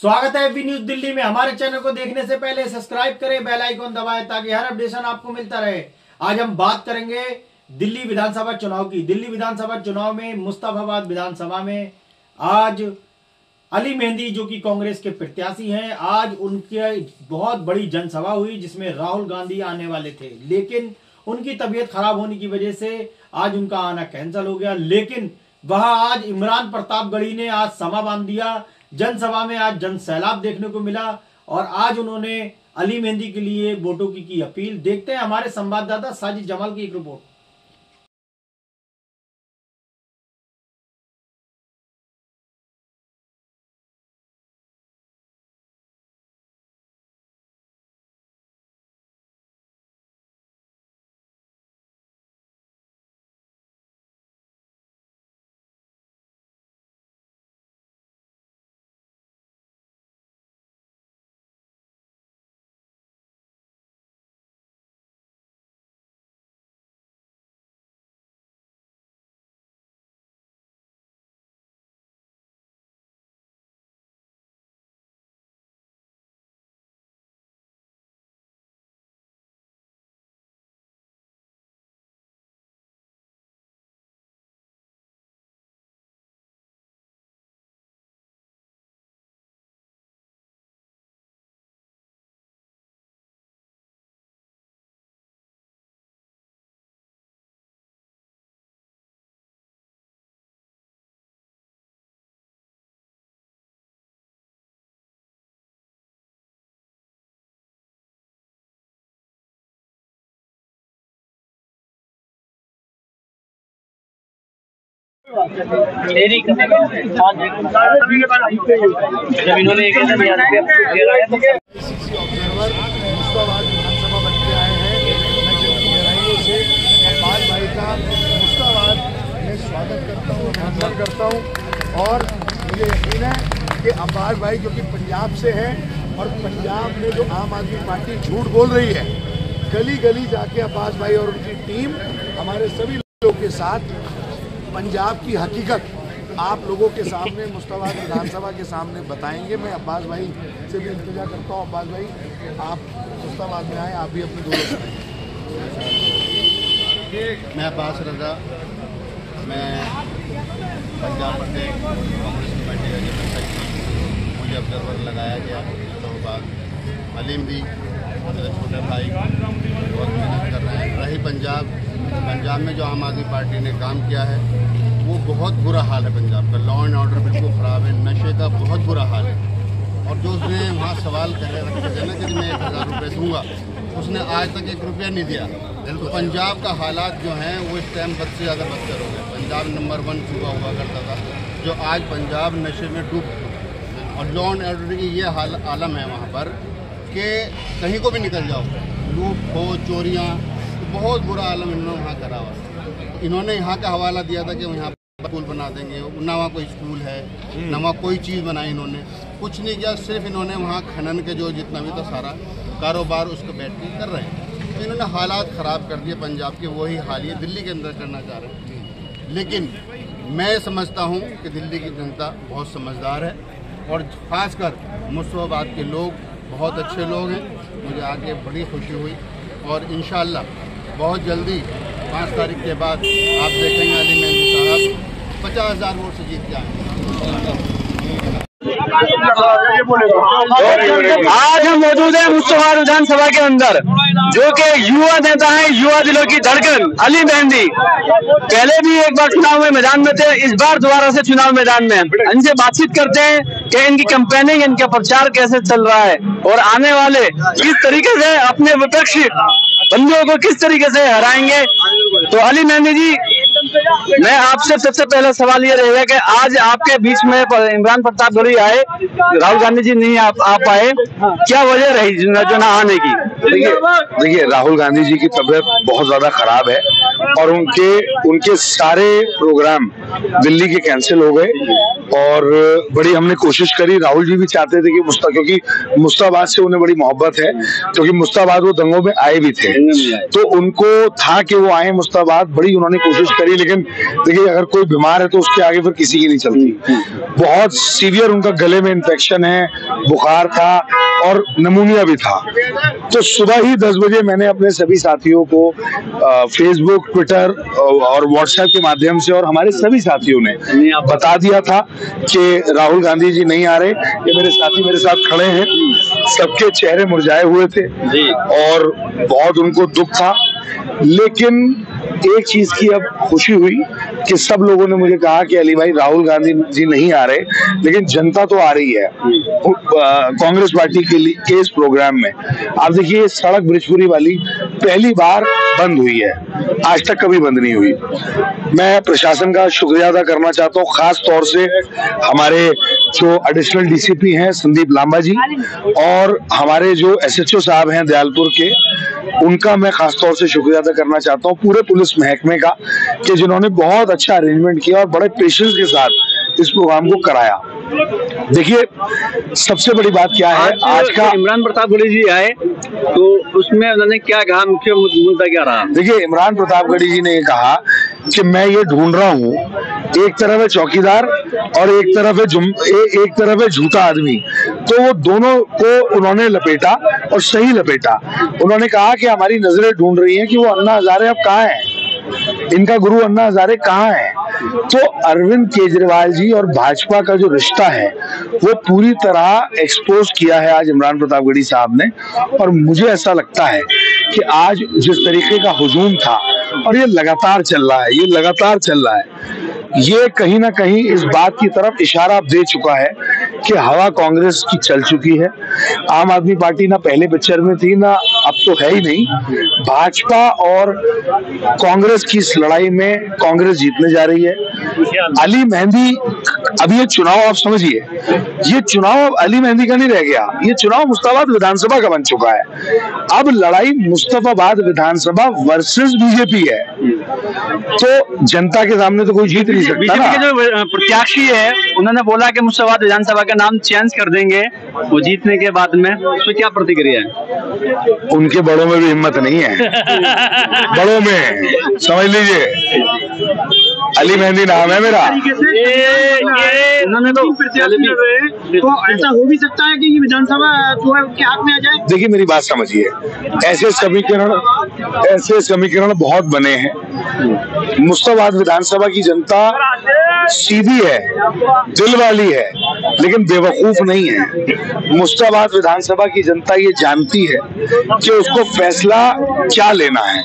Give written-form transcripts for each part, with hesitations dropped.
स्वागत है AB news Delhi में। हमारे चैनल को देखने से पहले सब्सक्राइब करें, बेल आइकन दबाएं ताकि हर अपडेशन आपको मिलता रहे। आज हम बात करेंगे दिल्ली विधानसभा चुनाव की। दिल्ली विधानसभा चुनाव में मुस्तफाबाद विधानसभा में आज अली मेहंदी जो कि कांग्रेस के प्रत्याशी हैं, आज उनकी बहुत बड़ी जनसभा हुई जिसमें राहुल गांधी आने वाले थे, लेकिन उनकी तबीयत खराब होने की वजह से आज उनका आना कैंसिल हो गया। लेकिन वह आज इमरान प्रतापगढ़ी ने आज समा बांध दिया। जनसभा में आज जन सैलाब देखने को मिला और आज उन्होंने अली मेहंदी के लिए वोटों की अपील। देखते हैं हमारे संवाददाता साजिद जमाल की एक रिपोर्ट। जब इन्होंने एक ऑब्जर्वर मुस्ताबाद विधानसभा बन के आए हैं, मैं दिल्ली गहराइयों से अब्बास भाई का मुस्ताबाद में स्वागत करता हूँ, अभिनंदन करता हूँ। और मुझे यकीन है कि अब्बास भाई जो कि पंजाब से हैं और पंजाब में जो आम आदमी पार्टी झूठ बोल रही है, गली गली जाके अब्बास भाई और उनकी टीम हमारे सभी लोगों के साथ पंजाब की हकीकत आप लोगों के सामने मुस्ताबाद विधानसभा के सामने बताएंगे। मैं अब्बास भाई से भी इंतजार करता हूँ, अब्बास भाई आप मुस्ताबाद में आए, आप भी अपने दोनों से। मैं अब्बास रजा, मैं पंजाब प्रदेश कांग्रेस कमेटी का जनरल सेक्रेटरी। मुझे ऑब्जर्वर लगाया गया। मुस्तफाबाद अलीम भी मेरे छोटे भाई बहुत मेहनत कर रहे हैं। रही पंजाब में जो आम आदमी पार्टी ने काम किया है वो बहुत बुरा हाल है। पंजाब का लॉ एंड ऑर्डर बिल्कुल ख़राब है, नशे का बहुत बुरा हाल है। और जो उसने वहाँ सवाल कर रखे थे ना कि मैं 1000 रुपये दूँगा, उसने आज तक 1 रुपया नहीं दिया। तो पंजाब का हालात जो हैं वो इस टाइम बद से ज़्यादा बदतर हो गए। पंजाब नंबर 1 सूबा हुआ करता था, जो आज पंजाब नशे में डूब चुका। और लॉ एंड ऑर्डर की ये आलम है वहाँ पर कि कहीं को भी निकल जाओ, लूट खो चोरियाँ, बहुत बुरा आलम इन्होंने वहाँ करा हुआ। इन्होंने यहाँ का हवाला दिया था कि यहाँ स्कूल बना देंगे, ना वहाँ कोई स्कूल है ना वहाँ कोई चीज़ बनाई। इन्होंने कुछ नहीं किया, सिर्फ इन्होंने वहाँ खनन के जो जितना भी था सारा कारोबार उसको बैठ के कर रहे हैं। तो इन्होंने हालात ख़राब कर दिए पंजाब के। वही हाल ये दिल्ली के अंदर करना चाह रहे हैं। लेकिन मैं समझता हूँ कि दिल्ली की जनता बहुत समझदार है और ख़ासकर मुस्तफाबाद के लोग बहुत अच्छे लोग हैं। मुझे आके बड़ी खुशी हुई और इंशाअल्लाह बहुत जल्दी 5 तारीख के बाद आप देखेंगे अली मेहंदी साहब 50,000 वोट से जीत के आएंगे। आज हम मौजूद हैं मुस्तफाबाद विधानसभा के अंदर, जो कि युवा नेता हैं, युवा दिलों की धड़कन अली मेहंदी। पहले भी एक बार चुनाव में मैदान में थे, इस बार दोबारा से चुनाव मैदान में। इनसे बातचीत करते हैं कि इनकी कैंपेनिंग, इनका प्रचार कैसे चल रहा है और आने वाले किस तरीके से अपने विपक्षी बंधुओं को किस तरीके से हराएंगे। तो अली मेहंदी जी, मैं आपसे सबसे पहला सवाल ये रहेगा कि आज आपके बीच में इमरान प्रतापगढ़ी आए, राहुल गांधी जी नहीं आप आए, क्या वजह रही जो ना आने की? देखिए राहुल गांधी जी की तबीयत बहुत ज्यादा खराब है और उनके सारे प्रोग्राम दिल्ली के कैंसिल हो गए। और बड़ी हमने कोशिश करी, राहुल जी भी चाहते थे कि क्योंकि मुस्ताबाद से उन्हें बड़ी मोहब्बत है, क्योंकि मुस्ताबाद वो दंगों में आए भी थे, तो उनको था कि वो आए मुस्ताबाद। बड़ी उन्होंने कोशिश करी, लेकिन देखिए अगर कोई बीमार है तो उसके आगे फिर किसी की नहीं चलती। बहुत सीवियर उनका गले में इन्फेक्शन है, बुखार था और निमोनिया भी था। तो सुबह ही 10 बजे मैंने अपने सभी साथियों को फेसबुक, ट्विटर और व्हाट्सएप के माध्यम से और हमारे सभी साथियों ने बता दिया था कि राहुल गांधी जी नहीं आ रहे। ये मेरे साथी मेरे साथ खड़े हैं, सबके चेहरे मुरझाए हुए थे और बहुत उनको दुख था। लेकिन एक चीज की अब खुशी हुई कि सब लोगों ने मुझे कहा कि अली भाई राहुल गांधी जी नहीं आ रहे, लेकिन जनता तो आ रही है कांग्रेस पार्टी के इस प्रोग्राम में। आप देखिए सड़क ब्रिजपुरी वाली पहली बार बंद हुई है, आज तक कभी बंद नहीं हुई। मैं प्रशासन का शुक्रिया अदा करना चाहता हूँ, खास तौर से हमारे जो एडिशनल डीसीपी हैं संदीप लांबा जी और हमारे जो एसएचओ साहब हैं दयालपुर के, उनका मैं खास तौर से शुक्रिया अदा करना चाहता हूँ, पूरे पुलिस महकमे का, कि जिन्होंने बहुत अच्छा अरेंजमेंट किया और बड़े पेशेंस के साथ इस प्रोग्राम को कराया। देखिए सबसे बड़ी बात क्या है, आज का इमरान प्रतापगढ़ी जी आए तो उसमें उन्होंने क्या कहा, मुख्य मुद्दा क्या रहा? देखिए इमरान प्रतापगढ़ी जी ने कहा कि मैं ये ढूंढ रहा हूँ, एक तरफ है चौकीदार और एक तरफ है झूठा आदमी, तो वो दोनों को उन्होंने लपेटा और सही लपेटा। उन्होंने कहा कि हमारी नजरें ढूंढ रही हैं कि वो अन्ना हजारे अब कहाँ हैं, इनका गुरु अन्ना हजारे कहाँ है। तो अरविंद केजरीवाल जी और भाजपा का जो रिश्ता है वो पूरी तरह एक्सपोज किया है आज इमरान प्रतापगढ़ी साहब ने। और मुझे ऐसा लगता है कि आज जिस तरीके का हुजूम था और ये लगातार चल रहा है, ये कहीं ना कहीं इस बात की तरफ इशारा दे चुका है कि हवा कांग्रेस की चल चुकी है। आम आदमी पार्टी ना पहले पिक्चर में थी ना अब तो है ही नहीं। भाजपा और कांग्रेस की इस लड़ाई में कांग्रेस जीतने जा रही है। अली मेहंदी, अब ये चुनाव आप समझिए, ये चुनाव अब अली मेहंदी का नहीं रह गया, ये चुनाव मुस्ताबाद विधानसभा का बन चुका है। अब लड़ाई मुस्तफाबाद विधानसभा वर्सेस बीजेपी है, तो जनता के सामने तो कोई जीत नहीं सकता। बीजेपी के जो प्रत्याशी है उन्होंने बोला कि मुस्ताबाद विधानसभा का नाम चेंज कर देंगे वो जीतने के बाद में, तो क्या प्रतिक्रिया है? उनके बड़ों में भी हिम्मत नहीं है, बड़ों में समझ लीजिए, अली मेहंदी नाम है मेरा। उन्होंने तो ऐसा हो भी सकता है कि ये विधानसभा जो है उनके हाथ में आ जाए। देखिए मेरी बात समझिए, ऐसे समीकरण बहुत बने हैं। मुस्ताबाद विधानसभा की जनता सीधी है, दिल वाली है, लेकिन बेवकूफ नहीं है। मुस्ताबाद विधानसभा की जनता ये जानती है कि उसको फैसला क्या लेना है,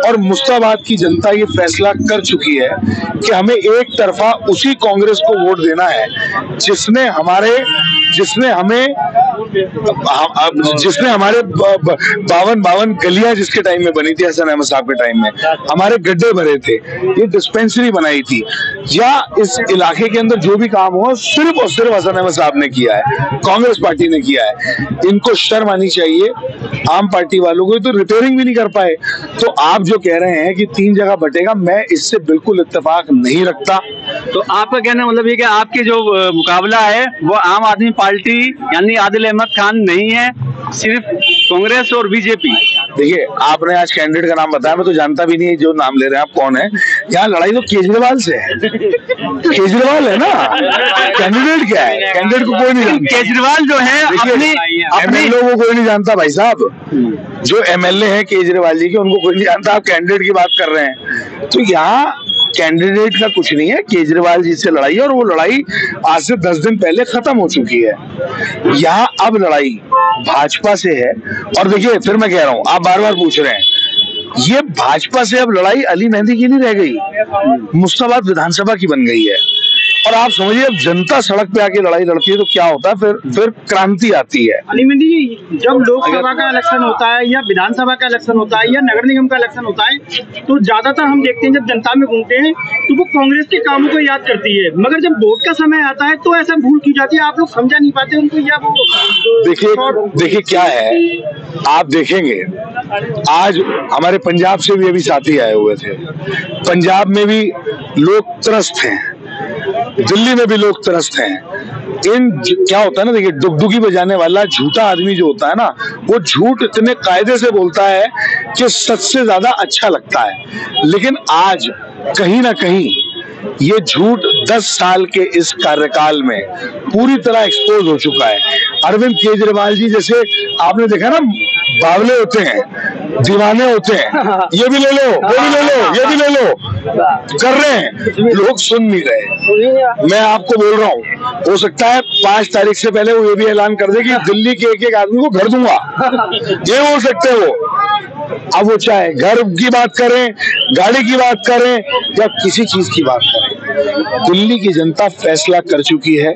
और मुस्ताबाद की जनता ये फैसला कर चुकी है कि हमें एक तरफा उसी कांग्रेस को वोट देना है जिसने हमारे 52 गलियां जिसके टाइम में बनी थी, हसन अहमद साहब के टाइम में हमारे गड्ढे भरे थे, ये डिस्पेंसरी बनाई थी, या इस इलाके के अंदर जो भी काम हुआ सिर्फ और सिर्फ हसन अहमद साहब ने किया है, कांग्रेस पार्टी ने किया है। इनको शर्म आनी चाहिए आम पार्टी वालों को, तो रिपेयरिंग भी नहीं कर पाए। तो आप जो कह रहे हैं कि 3 जगह बटेगा, मैं इससे बिल्कुल इत्तेफाक नहीं रखता। तो आपका कहना मतलब ये कि आपके जो मुकाबला है वो आम आदमी पार्टी यानी आदिल अहमद खान नहीं है, सिर्फ कांग्रेस और बीजेपी। देखिए आपने आज कैंडिडेट का नाम बताया, मैं तो जानता भी नहीं जो नाम ले रहे हैं आप कौन है। यहाँ लड़ाई तो केजरीवाल से है, केजरीवाल है ना, कैंडिडेट क्या है, कैंडिडेट को कोई नहीं जानता। केजरीवाल जो है एमएलए को कोई नहीं जानता भाई साहब, जो एमएलए हैं केजरीवाल जी के उनको कोई नहीं जानता। आप कैंडिडेट की बात कर रहे हैं, तो यहाँ कैंडिडेट का कुछ नहीं है, केजरीवाल जी से लड़ाई है और वो लड़ाई आज से 10 दिन पहले खत्म हो चुकी है। यहाँ अब लड़ाई भाजपा से है। और देखिए फिर मैं कह रहा हूँ, आप बार बार पूछ रहे हैं, ये भाजपा से अब लड़ाई अली मेहंदी की नहीं रह गई, मुस्ताबाद विधानसभा की बन गई है। और आप समझिए अब जनता सड़क पे आके लड़ाई लड़ती है तो क्या होता है, फिर क्रांति आती है। अली मेहंदी जी, जब लोकसभा का इलेक्शन होता है या विधानसभा का इलेक्शन होता है या नगर निगम का इलेक्शन होता है तो ज्यादातर हम देखते हैं जब जनता में घूमते हैं तो वो कांग्रेस के कामों को याद करती है, मगर जब वोट का समय आता है तो ऐसा भूल की जाती है, आप लोग समझा नहीं पाते उनको या वो। देखिए क्या है, आप देखेंगे आज हमारे पंजाब से भी अभी साथी आए हुए थे, पंजाब में भी लोग त्रस्त हैं, दिल्ली में भी लोग त्रस्त हैं। क्या होता है ना, देखिए डुगडुगी बजाने वाला झूठा आदमी जो होता है ना, वो झूठ इतने कायदे से बोलता है कि सच से ज्यादा अच्छा लगता है। लेकिन आज कहीं ना कहीं ये झूठ 10 साल के इस कार्यकाल में पूरी तरह एक्सपोज हो चुका है। अरविंद केजरीवाल जी जैसे आपने देखा ना, बावले होते हैं, दीवाने होते हैं, ये भी ले लो, वो भी ले लो, ये भी ले लो, कर रहे हैं, लोग सुन नहीं रहे। मैं आपको बोल रहा हूँ, हो सकता है 5 तारीख से पहले वो ये भी ऐलान कर दे कि दिल्ली के एक आदमी को घर दूंगा, ये बोल सकते हैं वो। अब वो चाहे घर की बात करें, गाड़ी की बात करें या किसी चीज की बात करें, दिल्ली की जनता फैसला कर चुकी है,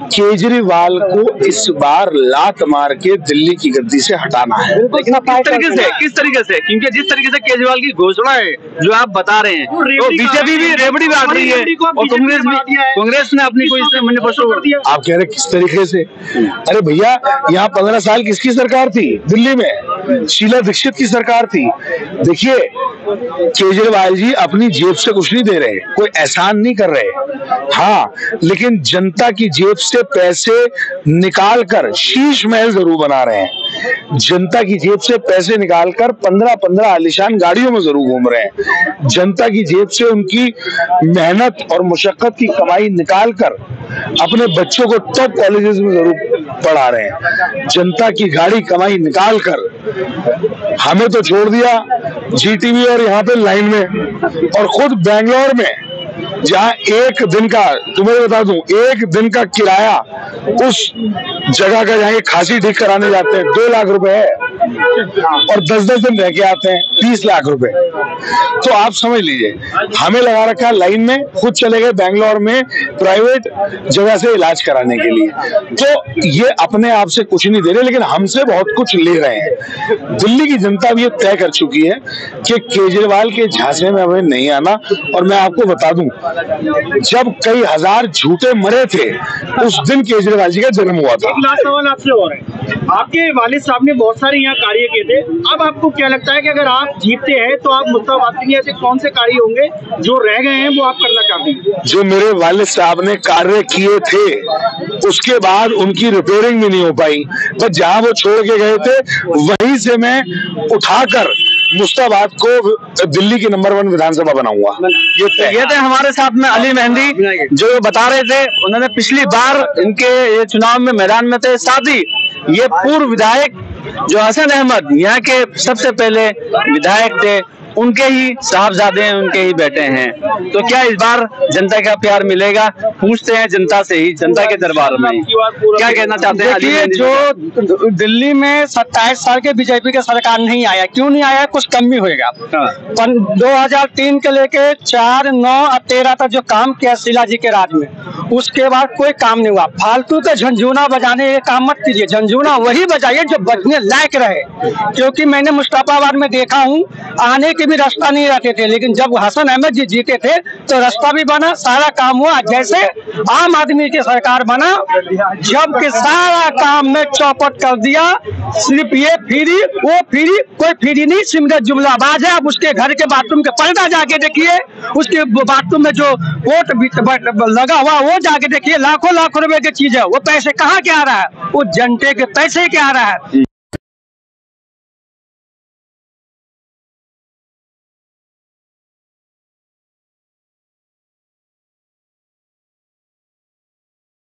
केजरीवाल को इस बार लात मार के दिल्ली की गद्दी से हटाना है। लेकिन किस तरीके से, क्योंकि जिस तरीके से केजरीवाल की घोषणा है जो आप बता रहे हैं, तो बीजेपी भी रेवड़ी बांट रही है और कांग्रेस ने अपनी कोई मैनिफेस्टो कर दिया। आप कह रहे किस तरीके से? अरे भैया, यहाँ 15 साल किसकी सरकार थी दिल्ली में? शीला दीक्षित की सरकार थी। देखिए केजरीवाल जी अपनी जेब से कुछ नहीं दे रहे, कोई एहसान नहीं कर रहे, हाँ, लेकिन जनता की जेब से पैसे निकाल कर शीश महल जरूर बना रहे हैं। जनता की जेब से पैसे निकालकर 15-15 आलीशान गाड़ियों में जरूर घूम रहे हैं। जनता की जेब से उनकी मेहनत और मुशक्कत की कमाई निकालकर अपने बच्चों को टॉप कॉलेजेस में जरूर पढ़ा रहे हैं। जनता की गाड़ी कमाई निकालकर हमें तो छोड़ दिया जीटीवी और यहाँ पे लाइन में, और खुद बेंगलोर में जहाँ एक दिन का, तुम्हें बता दूं, एक दिन का किराया उस जगह का जहाँ खांसी ठीक कराने जाते हैं 2 लाख रुपए है, और 10-10 दिन रह के आते हैं 30 लाख रुपए। तो आप समझ लीजिए, हमें लगा रखा है लाइन में, खुद चले गए बेंगलोर में प्राइवेट जगह से इलाज कराने के लिए। तो ये अपने आप से कुछ नहीं दे रहे, लेकिन हमसे बहुत कुछ ले रहे हैं। दिल्ली की जनता भी ये तय कर चुकी है कि केजरीवाल के झांसे में हमें नहीं आना। और मैं आपको बता दूं, जब कई हजार झूठे मरे थे उस दिन केजरीवाल जी का जन्म हुआ था। एक लास्ट सवाल आपसे और है, आपके वालिद साहब ने बहुत सारे यहाँ कार्य किए थे, अब आपको क्या लगता है कि अगर आप जीतते हैं तो आप मुस्ताबाद के ऐसे कौन से कार्य होंगे जो रह गए हैं वो आप करना चाहते हैं? जो मेरे वालिद साहब ने कार्य किए थे उसके बाद उनकी रिपेयरिंग भी नहीं हो पाई, पर जहाँ वो छोड़ के गए थे वहीं से मैं उठाकर मुस्ताबाद को दिल्ली की नंबर 1 विधानसभा बनाऊंगा। ये थे हमारे साथ में अली मेहंदी जो बता रहे थे, उन्होंने पिछली बार इनके ये चुनाव में मैदान में थे, साथ ही ये पूर्व विधायक जो हसन अहमद यहाँ के सबसे पहले विधायक थे, उनके ही साहबजादे हैं, उनके ही बेटे हैं। तो क्या इस बार जनता का प्यार मिलेगा? पूछते हैं जनता से ही, जनता के दरबार में क्या कहना चाहते हैं? देखिए, जो दिल्ली में 27 साल के बीजेपी के सरकार नहीं आया, क्यों नहीं आया? कुछ कम भी होएगा। 2003 के लेके 4, 9 और 13 तक जो काम किया शीला जी के राज में, उसके बाद कोई काम नहीं हुआ। फालतू के झंझूना बजाने ये काम मत कीजिए, झंझूना वही बजाइए जो बजने लायक रहे। क्योंकि मैंने मुस्तफाबाद में देखा हूँ, आने के भी रास्ता नहीं रहते थे, लेकिन जब हसन अहमद जी जीते थे तो रास्ता भी बना, सारा काम हुआ। जैसे आम आदमी की सरकार बना, जब के सारा काम में चौपट कर दिया, सिर्फ ये फ्री वो फ्री, कोई फ्री नहीं, सिमरत जुमलाबाज है। अब उसके घर के बाथरूम के पर्दा जाके देखिए, उसके बाथरूम में जो वोट लगा हुआ वो जाके देखिए, लाखों लाखों रुपए की चीज है। वो पैसे कहाँ के आ रहा है? वो जनते के पैसे के आ रहा है।